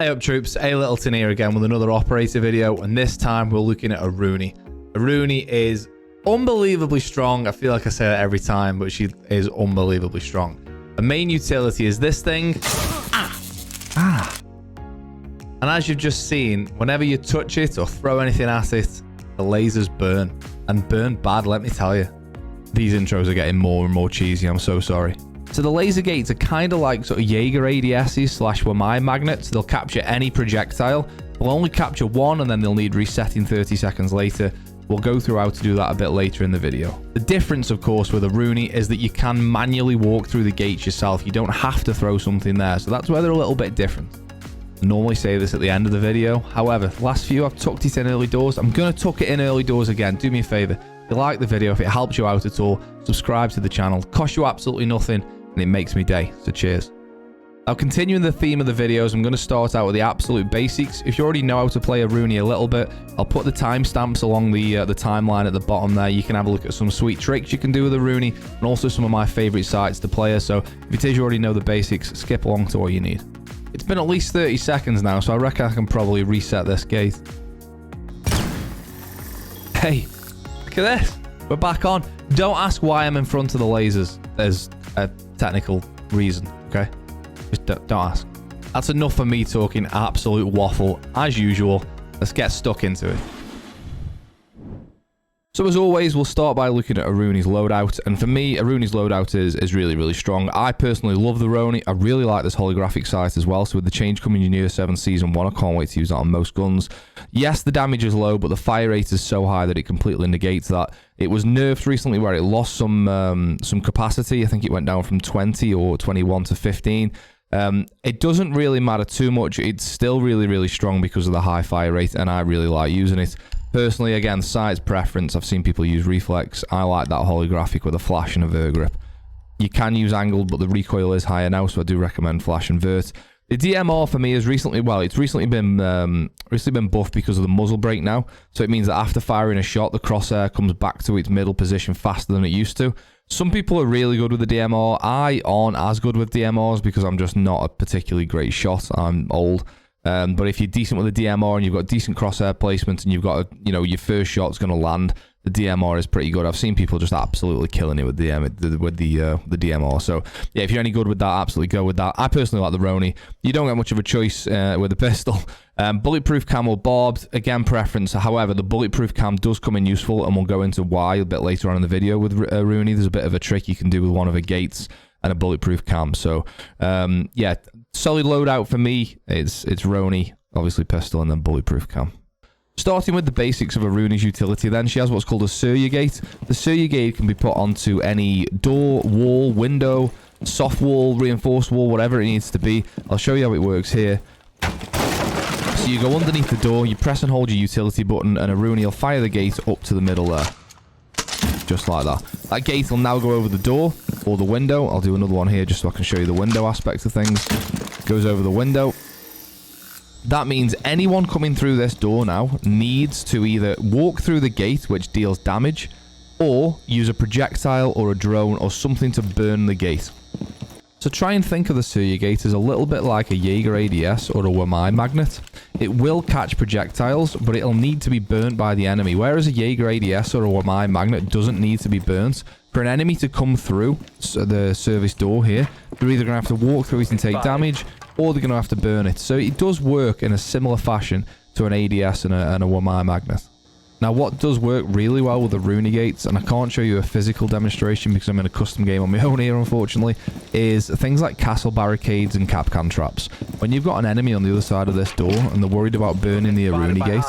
Hey up troops, A Littleton here again with another operator video, and this time we're looking at Aruni. Aruni is unbelievably strong. I feel like I say that every time, but she is unbelievably strong. The main utility is this thing. And as you've just seen, whenever you touch it or throw anything at it, the lasers burn. And burn bad, let me tell you. These intros are getting more and more cheesy, I'm so sorry. So the laser gates are kind of like sort of Jaeger ADSs slash Wamai magnets. They'll capture any projectile. They'll only capture one and then they'll need resetting 30 seconds later. We'll go through how to do that a bit later in the video. The difference, of course, with Aruni is that you can manually walk through the gates yourself. You don't have to throw something there. So that's where they're a little bit different. I normally say this at the end of the video. However, last few I've tucked it in early doors. I'm going to tuck it in early doors again. Do me a favor. If you like the video, if it helps you out at all, subscribe to the channel. It costs you absolutely nothing. And it makes me day, so cheers. Now, continuing the theme of the videos, I'm going to start out with the absolute basics. If you already know how to play Aruni a little bit, I'll put the timestamps along the timeline at the bottom there. You can have a look at some sweet tricks you can do with Aruni, and also some of my favorite sites to play her. So if it is you already know the basics, skip along to what you need. It's been at least 30 seconds now, so I reckon I can probably reset this gate. Hey, look at this. We're back on. Don't ask why I'm in front of the lasers. There's a technical reason, okay? Just don't ask. That's enough for me talking absolute waffle. As usual, let's get stuck into it. So as always, we'll start by looking at Aruni's loadout. And for me, Aruni's loadout is really, really strong. I personally love the Aruni. I really like this holographic sight as well. So with the change coming in Year 7 Season 1, I can't wait to use that on most guns. Yes, the damage is low, but the fire rate is so high that it completely negates that. It was nerfed recently where it lost some capacity. I think it went down from 20 or 21 to 15. It doesn't really matter too much. It's still really, really strong because of the high fire rate, and I really like using it. Personally, again, size preference. I've seen people use reflex. I like that holographic with a flash and a vert grip. You can use angled, but the recoil is higher now, so I do recommend flash and vert. The DMR for me is recently been buffed because of the muzzle brake now. So it means that after firing a shot, the crosshair comes back to its middle position faster than it used to. Some people are really good with the DMR. I aren't as good with DMRs because I'm just not a particularly great shot. I'm old. But if you're decent with the DMR and you've got decent crosshair placement and you've got your first shot's going to land, the DMR is pretty good. I've seen people just absolutely killing it with the DMR. So yeah, if you're any good with that, absolutely go with that. I personally like the Roni. You don't get much of a choice with the pistol. Bulletproof cam or barbed, again preference. However, the bulletproof cam does come in useful, and we'll go into why a bit later on in the video with Aruni. There's a bit of a trick you can do with one of her gates and a bulletproof cam. So yeah, solid loadout for me. It's Roni, obviously pistol, and then bulletproof cam. Starting with the basics of Aruni's utility, then she has what's called a Surya Gate. The Surya Gate can be put onto any door, wall, window, soft wall, reinforced wall, whatever it needs to be. I'll show you how it works here. So you go underneath the door, you press and hold your utility button, and Aruni will fire the gate up to the middle there. Just like that. That gate will now go over the door or the window. I'll do another one here just so I can show you the window aspect of things. Goes over the window. That means anyone coming through this door now needs to either walk through the gate, which deals damage, or use a projectile or a drone or something to burn the gate. So try and think of the Surya Gate as a little bit like a Jaeger ADS or a Wamai magnet. It will catch projectiles, but it'll need to be burnt by the enemy, whereas a Jaeger ADS or a Wamai magnet doesn't need to be burnt. For an enemy to come through the service door here, they're either going to have to walk through it and take damage, or they're going to have to burn it. So it does work in a similar fashion to an ADS and a Wamai magnet. Now, what does work really well with the Aruni gates, and I can't show you a physical demonstration because I'm in a custom game on my own here, unfortunately, is things like castle barricades and capcan traps. When you've got an enemy on the other side of this door and they're worried about burning the Aruni gate,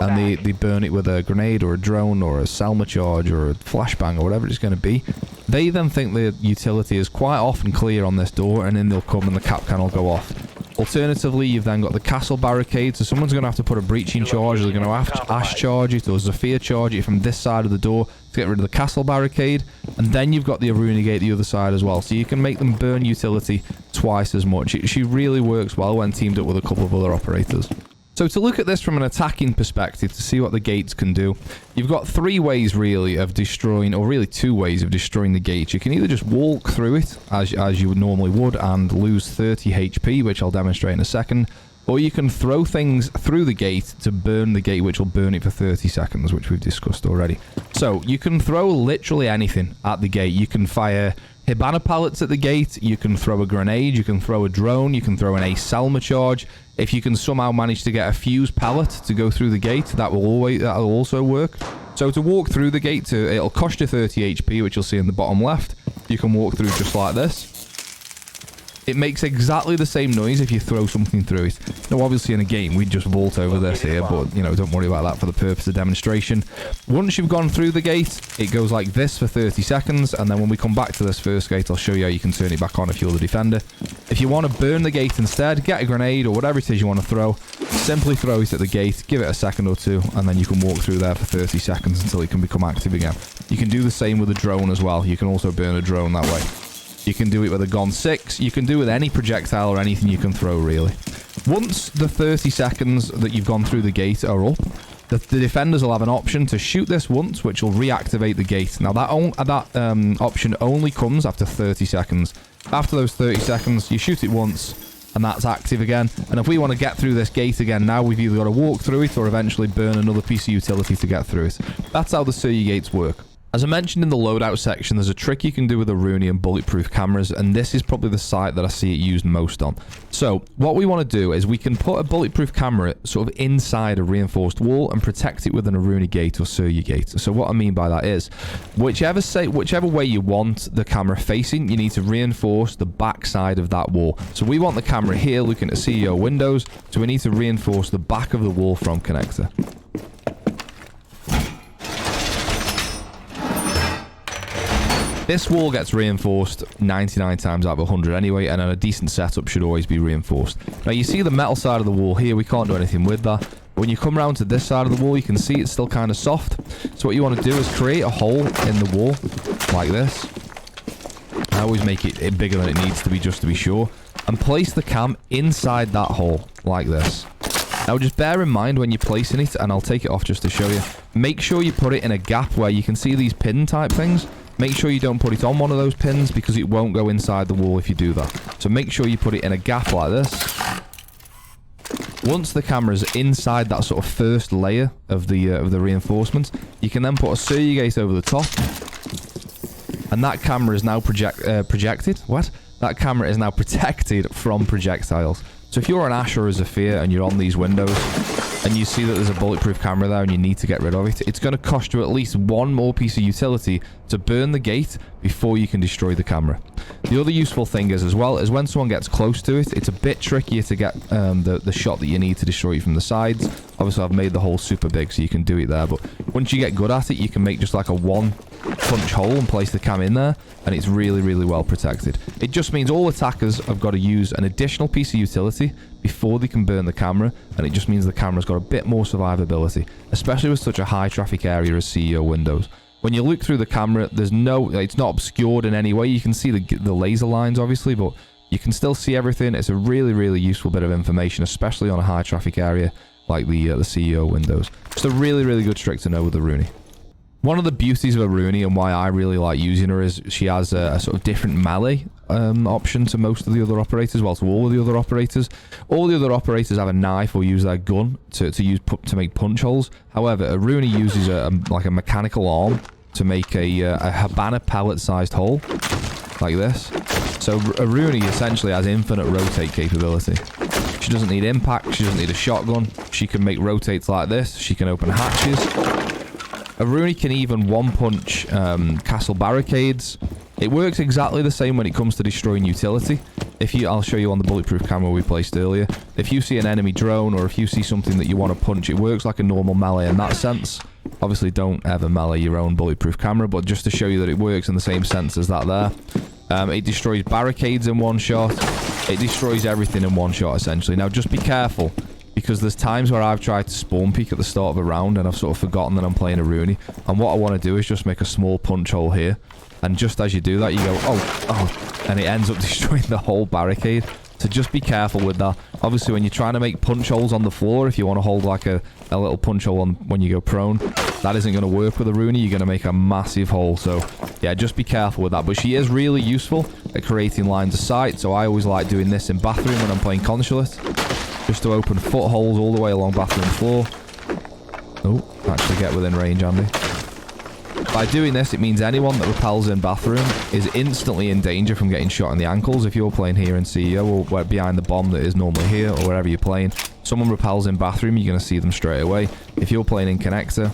and they burn it with a grenade or a drone or a Selma charge or a flashbang or whatever it's going to be, they then think the utility is quite often clear on this door, and then they'll come and the capcan will go off. Alternatively, you've then got the castle barricade, so someone's going to have to put a breaching charge, or they're going to have to ash charge it, or Zephyr charge it from this side of the door to get rid of the castle barricade, and then you've got the Aruni gate the other side as well, so you can make them burn utility twice as much. She really works well when teamed up with a couple of other operators. So to look at this from an attacking perspective, to see what the gates can do, you've got three ways really of destroying, or really two ways of destroying the gate. You can either just walk through it as you normally would and lose 30 HP, which I'll demonstrate in a second, or you can throw things through the gate to burn the gate, which will burn it for 30 seconds, which we've discussed already. So you can throw literally anything at the gate. You can fire Hibana pallets at the gate, you can throw a grenade, you can throw a drone, you can throw an Ace Selma charge. If you can somehow manage to get a fuse pellet to go through the gate, that'll also work. So to walk through the gate, it'll cost you 30 HP, which you'll see in the bottom left. You can walk through just like this. It makes exactly the same noise if you throw something through it. Now, obviously, in a game, we'd just vault over this here, but, you know, don't worry about that for the purpose of demonstration. Once you've gone through the gate, it goes like this for 30 seconds, and then when we come back to this first gate, I'll show you how you can turn it back on if you're the defender. If you want to burn the gate instead, get a grenade or whatever it is you want to throw, simply throw it at the gate, give it a second or two, and then you can walk through there for 30 seconds until it can become active again. You can do the same with a drone as well. You can also burn a drone that way. You can do it with a Gon 6. You can do it with any projectile or anything you can throw, really. Once the 30 seconds that you've gone through the gate are up, the defenders will have an option to shoot this once, which will reactivate the gate. Now, that option only comes after 30 seconds. After those 30 seconds, you shoot it once, and that's active again. And if we want to get through this gate again now, we've either got to walk through it or eventually burn another piece of utility to get through it. That's how the Surya gates work. As I mentioned in the loadout section, there's a trick you can do with Aruni and bulletproof cameras, and this is probably the site that I see it used most on. So what we want to do is we can put a bulletproof camera sort of inside a reinforced wall and protect it with an Aruni gate or Surya gate. So what I mean by that is, whichever way you want the camera facing, you need to reinforce the back side of that wall. So we want the camera here looking at CEO windows, so we need to reinforce the back of the wall from connector. This wall gets reinforced 99 times out of 100 anyway, and a decent setup should always be reinforced. Now, you see the metal side of the wall here. We can't do anything with that. When you come around to this side of the wall, you can see it's still kind of soft. So what you want to do is create a hole in the wall like this. I always make it bigger than it needs to be just to be sure. And place the cam inside that hole like this. Now, just bear in mind when you're placing it, and I'll take it off just to show you, make sure you put it in a gap where you can see these pin type things. Make sure you don't put it on one of those pins because it won't go inside the wall if you do that. So make sure you put it in a gap like this. Once the camera's inside that sort of first layer of the reinforcement, you can then put a Surya gate over the top. And that camera is now projected. What? That camera is now protected from projectiles. So if you're an Ash or a Zephyr and you're on these windows and you see that there's a bulletproof camera there and you need to get rid of it, it's going to cost you at least one more piece of utility to burn the gate before you can destroy the camera. The other useful thing is as well is when someone gets close to it, it's a bit trickier to get the shot that you need to destroy it from the sides. Obviously, I've made the hole super big so you can do it there, but once you get good at it, you can make just like a one punch hole and place the cam in there, and it's really, really well protected. It just means all attackers have got to use an additional piece of utility before they can burn the camera, and it just means the camera's got a bit more survivability, especially with such a high traffic area as CEO windows. When you look through the camera, it's not obscured in any way. You can see the laser lines, obviously, but you can still see everything. It's a really, really useful bit of information, especially on a high traffic area like the CEO windows. Just a really, really good trick to know with Aruni. One of the beauties of Aruni and why I really like using her is she has a sort of different melee option to most of the other operators, well, to all of the other operators. All the other operators have a knife or use their gun to make punch holes. However, Aruni uses like a mechanical arm to make a Hibana pellet-sized hole, like this. So Aruni essentially has infinite rotate capability. She doesn't need impact, she doesn't need a shotgun. She can make rotates like this, she can open hatches. Aruni can even one-punch castle barricades. It works exactly the same when it comes to destroying utility. I'll show you on the bulletproof camera we placed earlier. If you see an enemy drone or if you see something that you want to punch, it works like a normal melee in that sense. Obviously, don't ever melee your own bulletproof camera, but just to show you that it works in the same sense as that there. It destroys barricades in one shot. It destroys everything in one shot, essentially. Now, just be careful, because there's times where I've tried to spawn peek at the start of a round and I've sort of forgotten that I'm playing Aruni. And what I want to do is just make a small punch hole here. And just as you do that, you go, oh, and it ends up destroying the whole barricade. So just be careful with that. Obviously, when you're trying to make punch holes on the floor, if you want to hold like a little punch hole on when you go prone, that isn't going to work with Aruni. You're going to make a massive hole. So yeah, just be careful with that. But she is really useful at creating lines of sight. So I always like doing this in bathroom when I'm playing Consulate. just to open footholes all the way along bathroom floor. Oh, actually get within range, Andy. By doing this, it means anyone that rappels in bathroom is instantly in danger from getting shot in the ankles. If you're playing here in CEO or behind the bomb that is normally here or wherever you're playing, someone rappels in bathroom, you're going to see them straight away. If you're playing in connector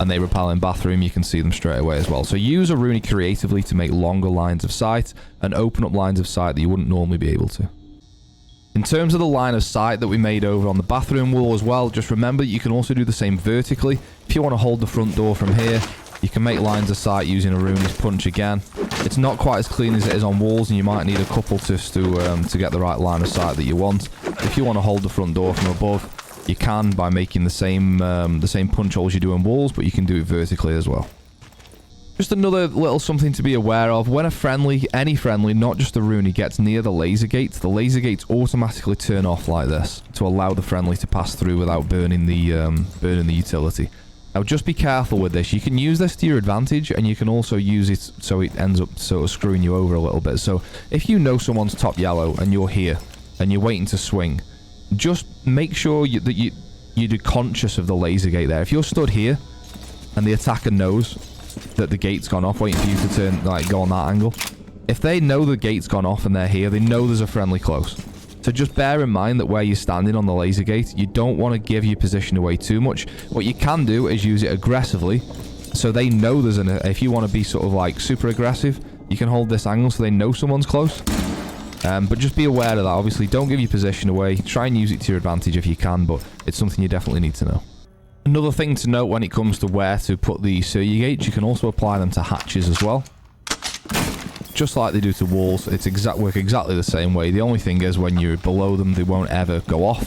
and they rappel in bathroom, you can see them straight away as well. So use Aruni creatively to make longer lines of sight and open up lines of sight that you wouldn't normally be able to. In terms of the line of sight that we made over on the bathroom wall as well, just remember that you can also do the same vertically. If you want to hold the front door from here, you can make lines of sight using Aruni's punch again. It's not quite as clean as it is on walls, and you might need a couple just to get the right line of sight that you want. If you want to hold the front door from above, you can by making the same punch holes you do in walls, but you can do it vertically as well. Just another little something to be aware of. When a friendly, any friendly, not just a Aruni, gets near the laser gates automatically turn off like this to allow the friendly to pass through without burning the utility. Now just be careful with this. You can use this to your advantage, and you can also use it so it ends up sort of screwing you over a little bit. So if you know someone's top yellow and you're here and you're waiting to swing, just make sure that you're conscious of the laser gate there. If you're stood here and the attacker knows that the gate's gone off, waiting for you to turn, like, go on that angle. If they know the gate's gone off and they're here, they know there's a friendly close. So just bear in mind that where you're standing on the laser gate, you don't want to give your position away too much. What you can do is use it aggressively, so they know there's if you want to be sort of like super aggressive, you can hold this angle so they know someone's close. But just be aware of that. Obviously, don't give your position away. Try and use it to your advantage if you can, but it's something you definitely need to know. Another thing to note when it comes to where to put the Surya gates, you can also apply them to hatches as well. Just like they do to walls, it's work exactly the same way. The only thing is when you're below them, they won't ever go off.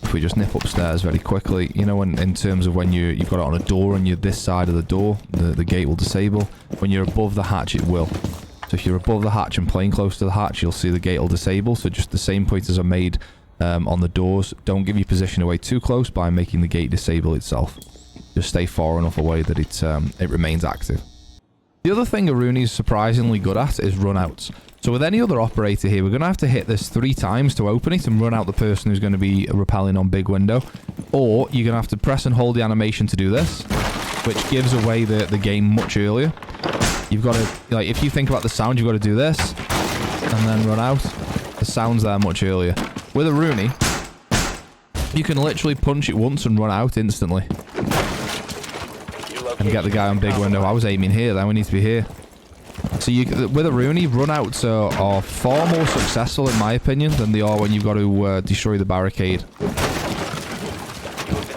If we just nip upstairs very quickly, you know, in terms of when you've got it on a door and you're this side of the door, the gate will disable. When you're above the hatch, it will. So if you're above the hatch and playing close to the hatch, you'll see the gate will disable. So just the same pointers are made on the doors. Don't give your position away too close by making the gate disable itself. Just stay far enough away that it remains active. The other thing Aruni is surprisingly good at is runouts. So with any other operator here, we're going to have to hit this 3 times to open it and run out the person who's going to be rappelling on big window. Or you're going to have to press and hold the animation to do this, which gives away the game much earlier. You've got to, like, if you think about the sound, you've got to do this and then run out. The sound's there much earlier. With Aruni, you can literally punch it once and run out instantly. And get the guy on big window. I was aiming here, then we need to be here. So with Aruni, runouts are far more successful in my opinion than they are when you've got to destroy the barricade.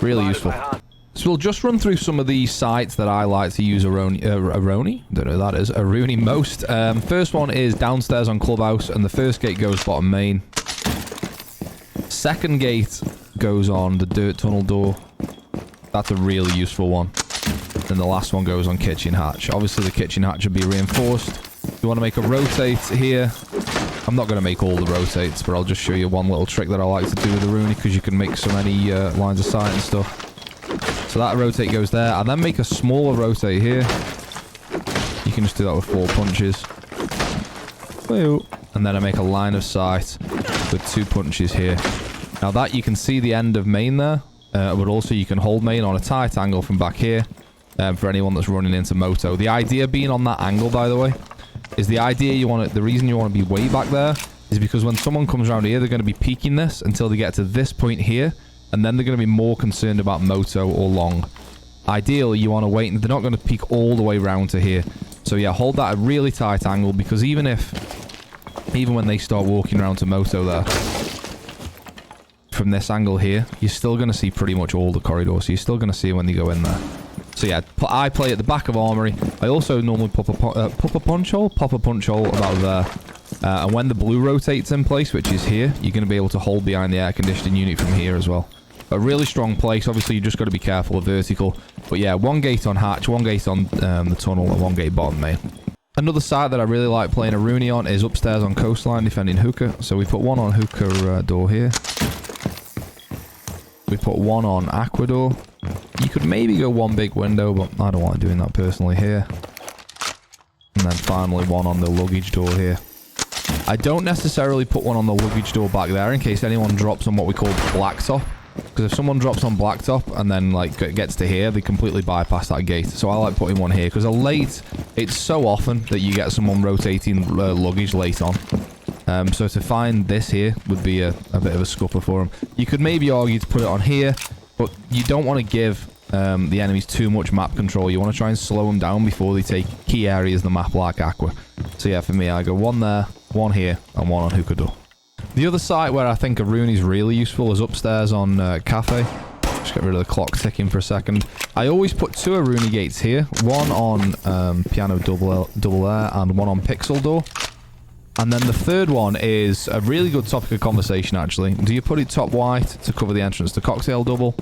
Really useful. So we'll just run through some of the sites that I like to use Aruni? Don't know who that is. Aruni most. First one is downstairs on Clubhouse, and the first gate goes bottom main. Second gate goes on the dirt tunnel door. That's a really useful one. And the last one goes on kitchen hatch. Obviously the kitchen hatch will be reinforced. You want to make a rotate here. I'm not going to make all the rotates, but I'll just show you one little trick that I like to do with Aruni, because you can make so many lines of sight and stuff. So that rotate goes there, and then make a smaller rotate here. You can just do that with 4 punches. And then I make a line of sight with 2 punches here. Now that you can see the end of main there, but also you can hold main on a tight angle from back here. For anyone that's running into moto. The idea being on that angle, by the way, is the reason you want to be way back there is because when someone comes around here, they're going to be peeking this until they get to this point here, and then they're going to be more concerned about moto or long. Ideally, you want to wait, and they're not going to peek all the way around to here. So yeah, hold that at a really tight angle, because even when they start walking around to moto there, from this angle here, you're still going to see pretty much all the corridor, so you're still going to see when they go in there. So yeah, I play at the back of Armory. I also normally pop a punch hole about there. And when the blue rotates in place, which is here, you're going to be able to hold behind the air conditioning unit from here as well. A really strong place. Obviously, you just got to be careful of vertical. But yeah, 1 gate on hatch, 1 gate on the tunnel, and 1 gate bottom main. Another site that I really like playing Aruni on is upstairs on Coastline, defending hookah. So we put 1 on hookah door here. We put 1 on aqua door. You could maybe go 1 big window, but I don't like doing that personally here. And then finally 1 on the luggage door here. I don't necessarily put one on the luggage door back there in case anyone drops on what we call blacktop. Because if someone drops on blacktop and then like gets to here, they completely bypass that gate. So I like putting one here because it's so often that you get someone rotating luggage late on. So to find this here would be a bit of a scupper for them. You could maybe argue to put it on here, but you don't want to give the enemies too much map control. You want to try and slow them down before they take key areas of the map like Aqua. So yeah, for me, I go one there, one here, and one on Hookah Door. The other site where I think Aruni's really useful is upstairs on Kafe. Just get rid of the clock ticking for a second. I always put 2 Aruni gates here. One on piano double there and one on pixel door. And then the third one is a really good topic of conversation, actually. Do you put it top white to cover the entrance to cocktail double?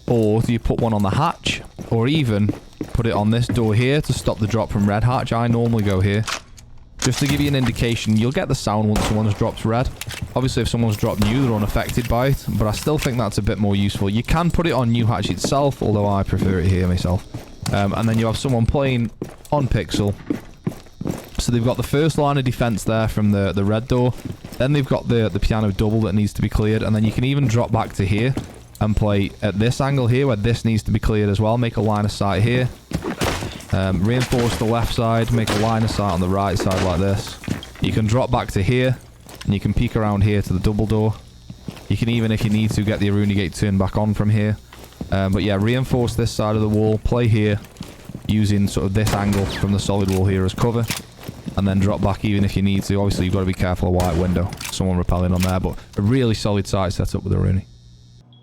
Or do you put one on the hatch? Or even put it on this door here to stop the drop from red hatch? I normally go here. Just to give you an indication, you'll get the sound once someone's dropped red. Obviously, if someone's dropped new, they're unaffected by it. But I still think that's a bit more useful. You can put it on new hatch itself, although I prefer it here myself. And then you have someone playing on pixel. So they've got the first line of defense there from the red door. Then they've got the piano double that needs to be cleared. And then you can even drop back to here and play at this angle here where this needs to be cleared as well. Make a line of sight here. Reinforce the left side. Make a line of sight on the right side like this. You can drop back to here. And you can peek around here to the double door. You can even, if you need to, get the Aruni gate turned back on from here. But yeah, reinforce this side of the wall. Play here. Using sort of this angle from the solid wall here as cover. And then drop back even if you need to. Obviously, you've got to be careful of white window. Someone repelling on there. But a really solid site setup with Aruni.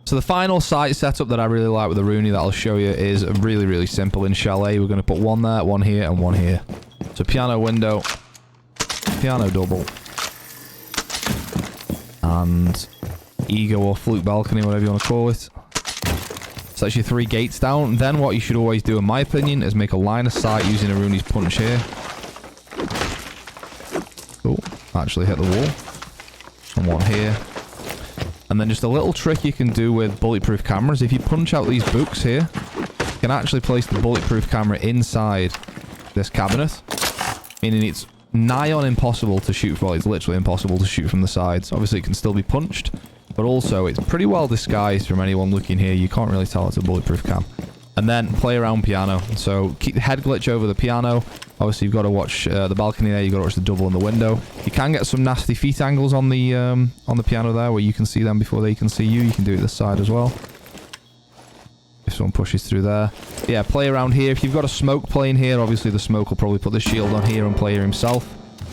So the final site setup that I really like with Aruni that I'll show you is really, really simple. In Chalet, we're going to put one there, one here, and one here. So piano window. Piano double. And ego or fluke balcony, whatever you want to call it. So that's your 3 gates down. Then what you should always do, in my opinion, is make a line of sight using Aruni's punch here. Oh, actually hit the wall. And one here. And then just a little trick you can do with bulletproof cameras. If you punch out these books here, you can actually place the bulletproof camera inside this cabinet. Meaning it's nigh on impossible to shoot from. Well, it's literally impossible to shoot from the sides. Obviously, it can still be punched. But also, it's pretty well disguised from anyone looking here. You can't really tell it's a bulletproof cam. And then play around piano. So keep the head glitch over the piano. Obviously, you've got to watch the balcony there. You've got to watch the double in the window. You can get some nasty feet angles on the piano there, where you can see them before they can see you. You can do it this side as well. If someone pushes through there. Yeah, play around here. If you've got a smoke playing here, obviously the smoke will probably put the shield on here and play here himself.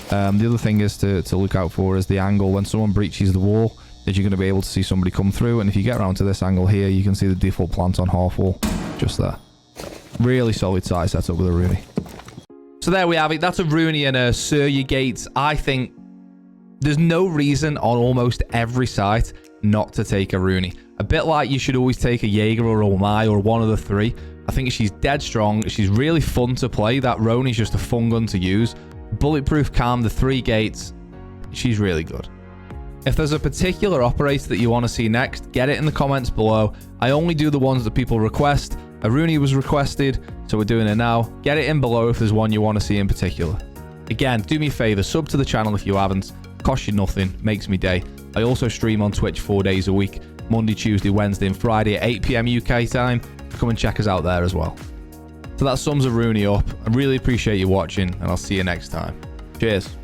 The other thing is to look out for is the angle when someone breaches the wall. That you're going to be able to see somebody come through. And if you get around to this angle here, you can see the default plant on half wall. Just there. Really solid site setup with Aruni. So there we have it. That's Aruni and Surya Gate. I think there's no reason on almost every site not to take Aruni. A bit like you should always take a Jaeger or a Omai or one of the 3. I think she's dead strong. She's really fun to play. That Roni's just a fun gun to use. Bulletproof cam, the 3 gates. She's really good. If there's a particular operator that you want to see next, get it in the comments below. I only do the ones that people request. Aruni was requested, so we're doing it now. Get it in below if there's one you want to see in particular. Again, do me a favor, sub to the channel if you haven't. Costs you nothing, makes me day. I also stream on Twitch 4 days a week. Monday, Tuesday, Wednesday, and Friday at 8 PM UK time. Come and check us out there as well. So that sums Aruni up. I really appreciate you watching, and I'll see you next time. Cheers.